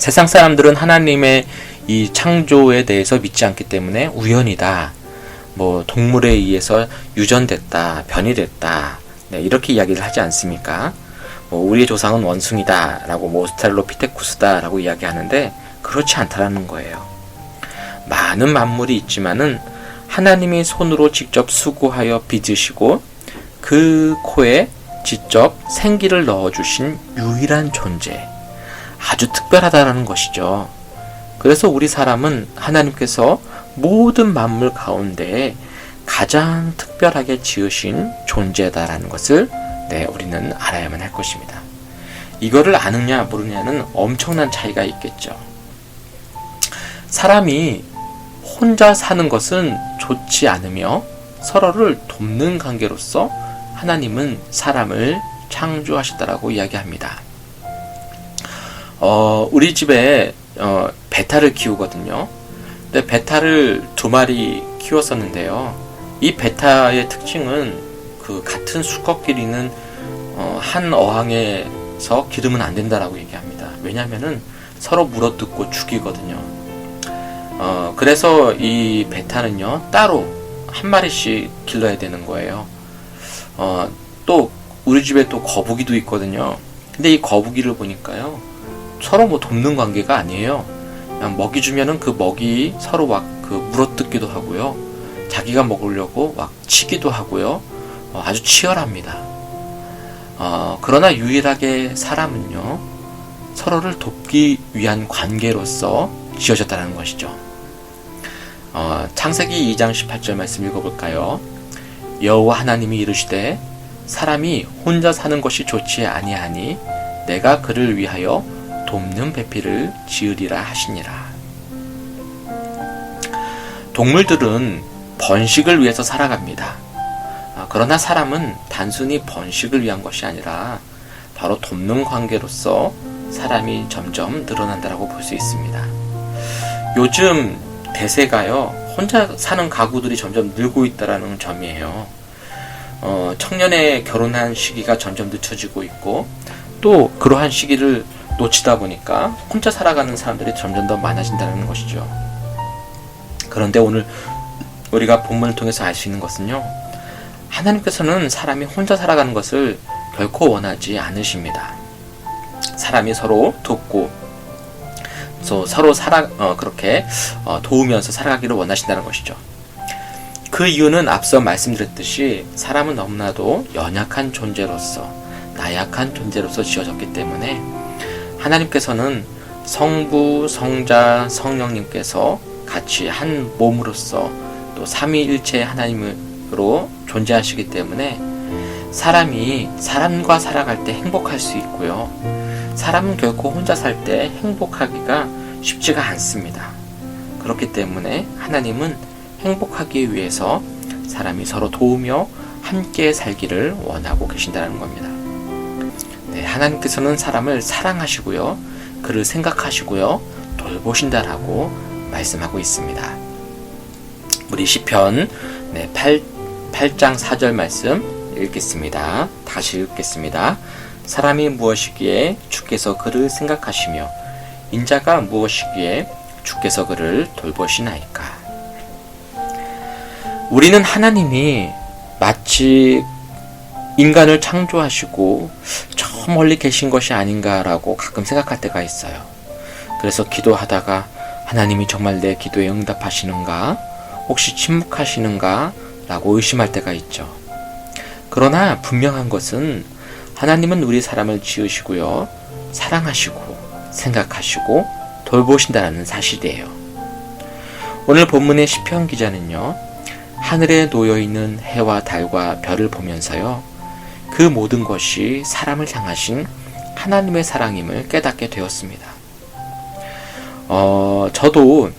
세상 사람들은 하나님의 이 창조에 대해서 믿지 않기 때문에 우연이다, 동물에 의해서 유전됐다, 변이됐다, 이렇게 이야기를 하지 않습니까? 우리의 조상은 원숭이다 라고 스텔로피테쿠스다 라고 이야기하는데 그렇지 않다라는 거예요. 많은 만물이 있지만은 하나님이 손으로 직접 수고하여 빚으시고 그 코에 직접 생기를 넣어주신 유일한 존재, 아주 특별하다라는 것이죠. 그래서 우리 사람은 하나님께서 모든 만물 가운데 가장 특별하게 지으신 존재다라는 것을 우리는 알아야만 할 것입니다. 이거를 아느냐 모르냐는 엄청난 차이가 있겠죠. 사람이 혼자 사는 것은 좋지 않으며 서로를 돕는 관계로서 하나님은 사람을 창조하셨다라고 이야기합니다. 우리 집에 베타를 키우거든요. 근데 베타를 2마리 키웠었는데요. 이 베타의 특징은 그 같은 수컷끼리는 한 어항에서 기르면 안 된다라고 얘기합니다. 왜냐하면은 서로 물어뜯고 죽이거든요. 그래서 이 베타는요, 따로 한 마리씩 길러야 되는 거예요. 또 우리 집에 또 거북이도 있거든요. 근데 이 거북이를 보니까요, 서로 돕는 관계가 아니에요. 그냥 먹이 주면은 그 먹이 서로 물어뜯기도 하고요, 자기가 먹으려고 치기도 하고요. 아주 치열합니다. 그러나 유일하게 사람은요, 서로를 돕기 위한 관계로서 지어졌다는 것이죠. 창세기 2장 18절 말씀 읽어볼까요? 여호와 하나님이 이르시되 사람이 혼자 사는 것이 좋지 아니하니 내가 그를 위하여 돕는 배필을 지으리라 하시니라. 동물들은 번식을 위해서 살아갑니다. 그러나 사람은 단순히 번식을 위한 것이 아니라 바로 돕는 관계로서 사람이 점점 늘어난다고 볼 수 있습니다. 요즘 대세가요, 혼자 사는 가구들이 점점 늘고 있다는 점이에요. 청년의 결혼한 시기가 점점 늦춰지고 있고, 또 그러한 시기를 놓치다 보니까 혼자 살아가는 사람들이 점점 더 많아진다는 것이죠. 그런데 오늘 우리가 본문을 통해서 알 수 있는 것은요, 하나님께서는 사람이 혼자 살아가는 것을 결코 원하지 않으십니다. 사람이 서로 돕고 서로 그렇게 도우면서 살아가기를 원하신다는 것이죠. 그 이유는 앞서 말씀드렸듯이 사람은 너무나도 연약한 존재로서, 나약한 존재로서 지어졌기 때문에 하나님께서는 성부, 성자, 성령님께서 같이 한 몸으로서 또 삼위일체 하나님으로 존재하시기 때문에 사람이 사람과 살아갈 때 행복할 수 있고요, 사람은 결코 혼자 살 때 행복하기가 쉽지가 않습니다. 그렇기 때문에 하나님은 행복하기 위해서 사람이 서로 도우며 함께 살기를 원하고 계신다는 겁니다. 하나님께서는 사람을 사랑하시고요, 그를 생각하시고요, 돌보신다라고 말씀하고 있습니다. 우리 시편 8장 4절 말씀 읽겠습니다. 다시 읽겠습니다. 사람이 무엇이기에 주께서 그를 생각하시며 인자가 무엇이기에 주께서 그를 돌보시나이까. 우리는 하나님이 마치 인간을 창조하시고 저 멀리 계신 것이 아닌가라고 가끔 생각할 때가 있어요. 그래서 기도하다가 하나님이 정말 내 기도에 응답하시는가, 혹시 침묵하시는가 라고 의심할 때가 있죠. 그러나 분명한 것은 하나님은 우리 사람을 지으시고요, 사랑하시고 생각하시고 돌보신다는 사실이에요. 오늘 본문의 시편 기자는요, 하늘에 놓여있는 해와 달과 별을 보면서요, 그 모든 것이 사람을 향하신 하나님의 사랑임을 깨닫게 되었습니다. 저도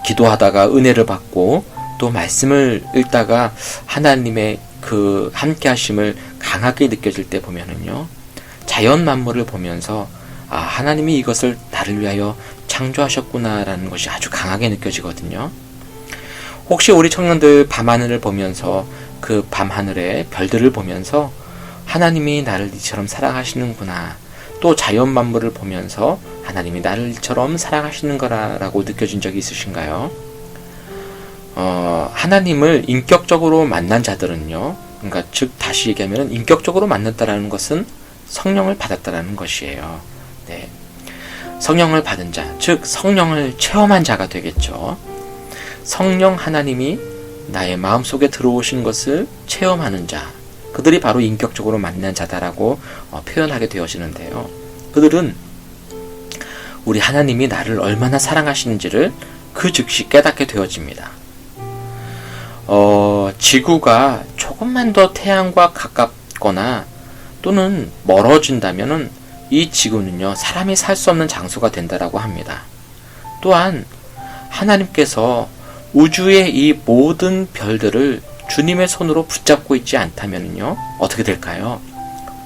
기도하다가 은혜를 받고 또 말씀을 읽다가 하나님의 그 함께 하심을 강하게 느껴질 때 보면은요, 자연 만물을 보면서 하나님이 이것을 나를 위하여 창조하셨구나라는 것이 아주 강하게 느껴지거든요. 혹시 우리 청년들 밤하늘을 보면서 그 밤하늘의 별들을 보면서 하나님이 나를 이처럼 사랑하시는구나, 또 자연 만물을 보면서 하나님이 나를 이처럼 사랑하시는 거라고 느껴진 적이 있으신가요? 하나님을 인격적으로 만난 자들은요, 그러니까 즉 다시 얘기하면 인격적으로 만났다라는 것은 성령을 받았다라는 것이에요. 네. 성령을 받은 자, 즉 성령을 체험한 자가 되겠죠. 성령 하나님이 나의 마음속에 들어오신 것을 체험하는 자, 그들이 바로 인격적으로 만난 자다라고 표현하게 되어지는데요. 그들은 우리 하나님이 나를 얼마나 사랑하시는지를 그 즉시 깨닫게 되어집니다. 지구가 조금만 더 태양과 가깝거나 또는 멀어진다면은 이 지구는요, 사람이 살 수 없는 장소가 된다라고 합니다. 또한 하나님께서 우주의 이 모든 별들을 주님의 손으로 붙잡고 있지 않다면요, 어떻게 될까요?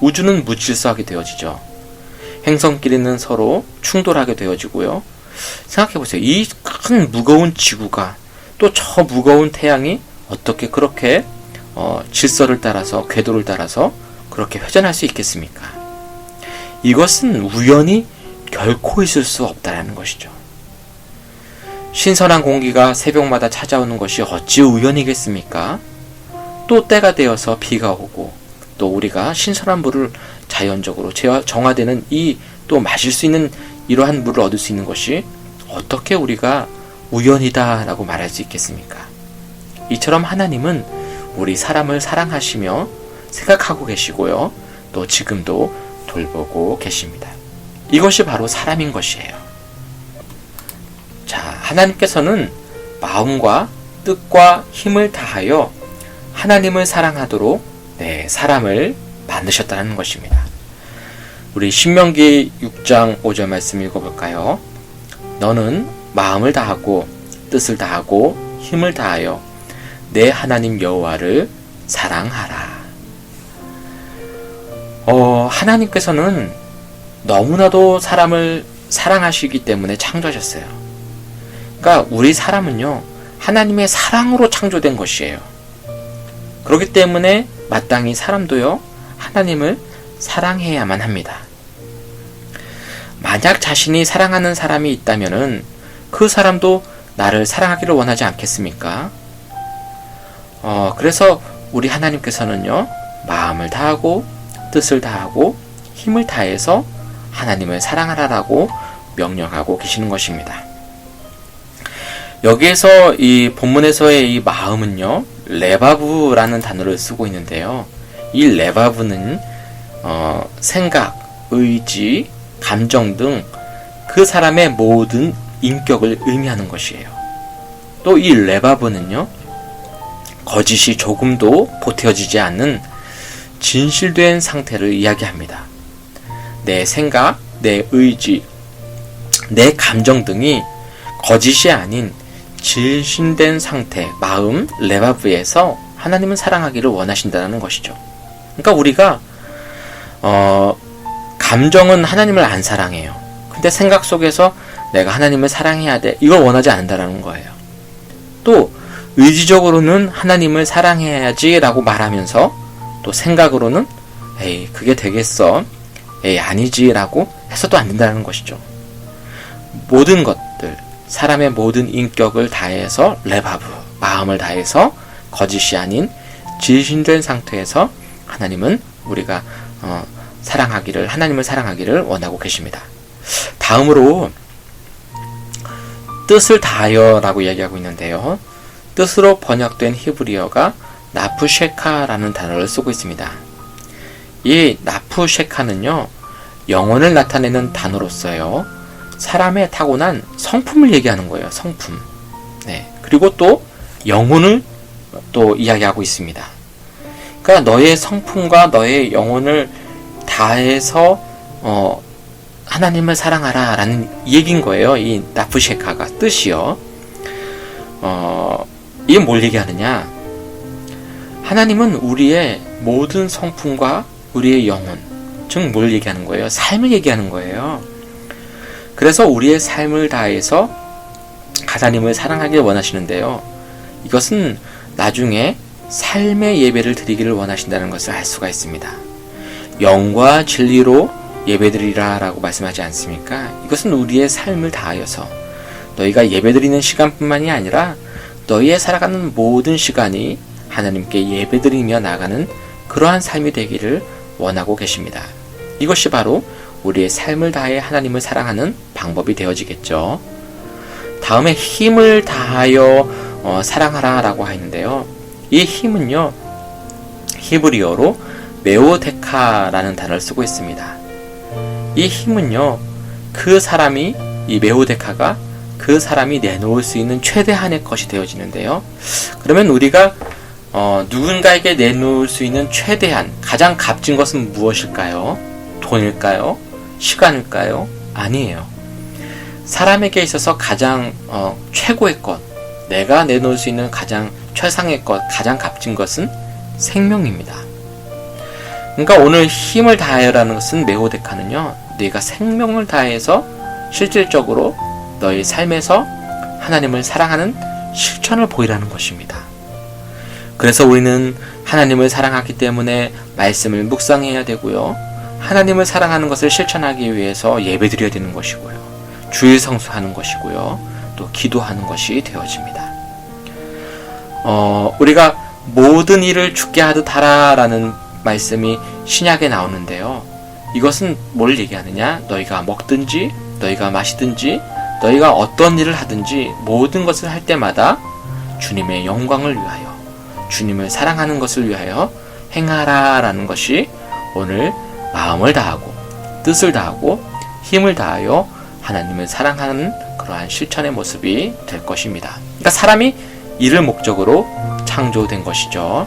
우주는 무질서하게 되어지죠. 행성끼리는 서로 충돌하게 되어지고요. 생각해보세요. 이 큰 무거운 지구가 또 저 무거운 태양이 어떻게 그렇게 질서를 따라서, 궤도를 따라서 그렇게 회전할 수 있겠습니까? 이것은 우연히 결코 있을 수 없다는 것이죠. 신선한 공기가 새벽마다 찾아오는 것이 어찌 우연이겠습니까? 또 때가 되어서 비가 오고 또 우리가 신선한 물을 자연적으로 정화되는 이 또 마실 수 있는 이러한 물을 얻을 수 있는 것이 어떻게 우리가 우연이다 라고 말할 수 있겠습니까? 이처럼 하나님은 우리 사람을 사랑하시며 생각하고 계시고요, 또 지금도 돌보고 계십니다. 이것이 바로 사람인 것이에요. 자, 하나님께서는 마음과 뜻과 힘을 다하여 하나님을 사랑하도록 사람을 만드셨다는 것입니다. 우리 신명기 6장 5절 말씀 읽어볼까요? 너는 마음을 다하고 뜻을 다하고 힘을 다하여 내 하나님 여호와를 사랑하라. 하나님께서는 너무나도 사람을 사랑하시기 때문에 창조하셨어요. 그러니까 우리 사람은요, 하나님의 사랑으로 창조된 것이에요. 그렇기 때문에 마땅히 사람도요, 하나님을 사랑해야만 합니다. 만약 자신이 사랑하는 사람이 있다면은 그 사람도 나를 사랑하기를 원하지 않겠습니까? 그래서 우리 하나님께서는요, 마음을 다하고 뜻을 다하고 힘을 다해서 하나님을 사랑하라라고 명령하고 계시는 것입니다. 여기에서 이 본문에서의 이 마음은요, 레바브라는 단어를 쓰고 있는데요. 이 레바브는 생각, 의지, 감정 등 그 사람의 모든 인격을 의미하는 것이에요. 또 이 레바브는요, 거짓이 조금도 보태어지지 않는 진실된 상태를 이야기합니다. 내 생각, 내 의지, 내 감정 등이 거짓이 아닌 진실된 상태, 마음, 레바브에서 하나님은 사랑하기를 원하신다는 것이죠. 그러니까 우리가 감정은 하나님을 안 사랑해요. 근데 생각 속에서 내가 하나님을 사랑해야 돼, 이걸 원하지 않는다는 거예요. 또 의지적으로는 하나님을 사랑해야지 라고 말하면서 또 생각으로는 에이 그게 되겠어, 에이 아니지 라고 해서도 안 된다는 것이죠. 모든 것들, 사람의 모든 인격을 다해서 레바브, 마음을 다해서 거짓이 아닌 진실된 상태에서 하나님은 우리가 하나님을 사랑하기를 원하고 계십니다. 다음으로 뜻을 다하여 라고 이야기하고 있는데요. 뜻으로 번역된 히브리어가 나푸쉐카라는 단어를 쓰고 있습니다. 이 나푸쉐카는요, 영혼을 나타내는 단어로서요, 사람의 타고난 성품을 얘기하는 거예요. 성품. 그리고 또 영혼을 또 이야기하고 있습니다. 그러니까 너의 성품과 너의 영혼을 다해서 하나님을 사랑하라 라는 얘기인 거예요. 이 나푸쉐카가 뜻이요. 이게 뭘 얘기하느냐? 하나님은 우리의 모든 성품과 우리의 영혼, 즉 뭘 얘기하는 거예요? 삶을 얘기하는 거예요. 그래서 우리의 삶을 다해서 하나님을 사랑하길 원하시는데요. 이것은 나중에 삶의 예배를 드리기를 원하신다는 것을 알 수가 있습니다. 영과 진리로 예배드리라 라고 말씀하지 않습니까? 이것은 우리의 삶을 다하여서 너희가 예배드리는 시간뿐만이 아니라 너희의 살아가는 모든 시간이 하나님께 예배드리며 나가는 그러한 삶이 되기를 원하고 계십니다. 이것이 바로 우리의 삶을 다해 하나님을 사랑하는 방법이 되어지겠죠. 다음에 힘을 다하여 사랑하라 라고 하는데요. 이 힘은요, 히브리어로 메오데카라는 단어를 쓰고 있습니다. 이 힘은요, 이 메오데카가 그 사람이 내놓을 수 있는 최대한의 것이 되어지는데요. 그러면 우리가 누군가에게 내놓을 수 있는 최대한, 가장 값진 것은 무엇일까요? 돈일까요? 시간일까요? 아니에요. 사람에게 있어서 가장 최고의 것, 내가 내놓을 수 있는 가장 최상의 것, 가장 값진 것은 생명입니다. 그러니까 오늘 힘을 다하여라는 것은 메오데카는요, 네가 생명을 다해서 실질적으로 너의 삶에서 하나님을 사랑하는 실천을 보이라는 것입니다. 그래서 우리는 하나님을 사랑하기 때문에 말씀을 묵상해야 되고요. 하나님을 사랑하는 것을 실천하기 위해서 예배드려야 되는 것이고요. 주일 성수하는 것이고요. 또 기도하는 것이 되어집니다. 우리가 모든 일을 주께 하듯 하라라는 말씀이 신약에 나오는데요. 이것은 뭘 얘기하느냐? 너희가 먹든지 너희가 마시든지 너희가 어떤 일을 하든지 모든 것을 할 때마다 주님의 영광을 위하여, 주님을 사랑하는 것을 위하여 행하라 라는 것이 오늘 마음을 다하고 뜻을 다하고 힘을 다하여 하나님을 사랑하는 그러한 실천의 모습이 될 것입니다. 그러니까 사람이 이를 목적으로 창조된 것이죠.